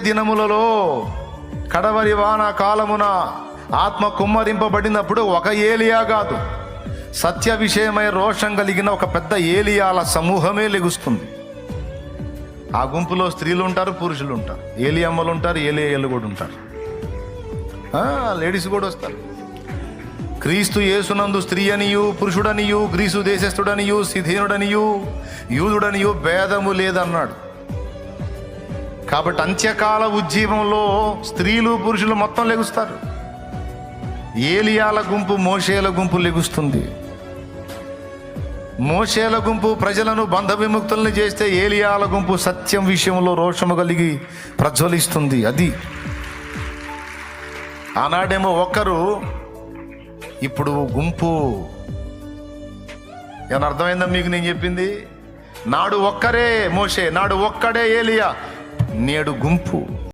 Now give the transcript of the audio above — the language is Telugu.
దినములలో కడవరి వాన కాలమున ఆత్మ కుమ్మరింపబడినప్పుడు ఒక ఏలియా కాదు, సత్య విషయమై రోషం కలిగిన ఒక పెద్ద ఏలియాల సమూహమే లెగుస్తుంది. ఆ గుంపులో స్త్రీలు ఉంటారు, పురుషులు ఉంటారు, ఏలియమ్మలు ఉంటారు, ఏలియాలు కూడా ఉంటారు, లేడీస్ కూడా వస్తారు. క్రీస్తు యేసునందు స్త్రీ అనియు పురుషుడనియు, గ్రీసు దేశస్థుడనియు సిథేనుడనియు యూదుడనియు భేదము లేదన్నాడు. కాబట్టి అంత్యకాల ఉజ్జీవంలో స్త్రీలు పురుషులు మొత్తం లెగుస్తారు. ఏలియాల గుంపు, మోషేల గుంపు లెగుస్తుంది. మోషేల గుంపు ప్రజలను బంధ విముక్తుల్ని చేస్తే, ఏలియాల గుంపు సత్యం విషయంలో రోషము కలిగి ప్రజ్వలిస్తుంది. అది ఆనాడేమో ఒక్కరు, ఇప్పుడు గుంపు. ఏమన్నా అర్థమైందా మీకు నేను చెప్పింది? నాడు ఒక్కరే మోషే, నాడు ఒక్కడే ఏలియా, నేడు గుంపు.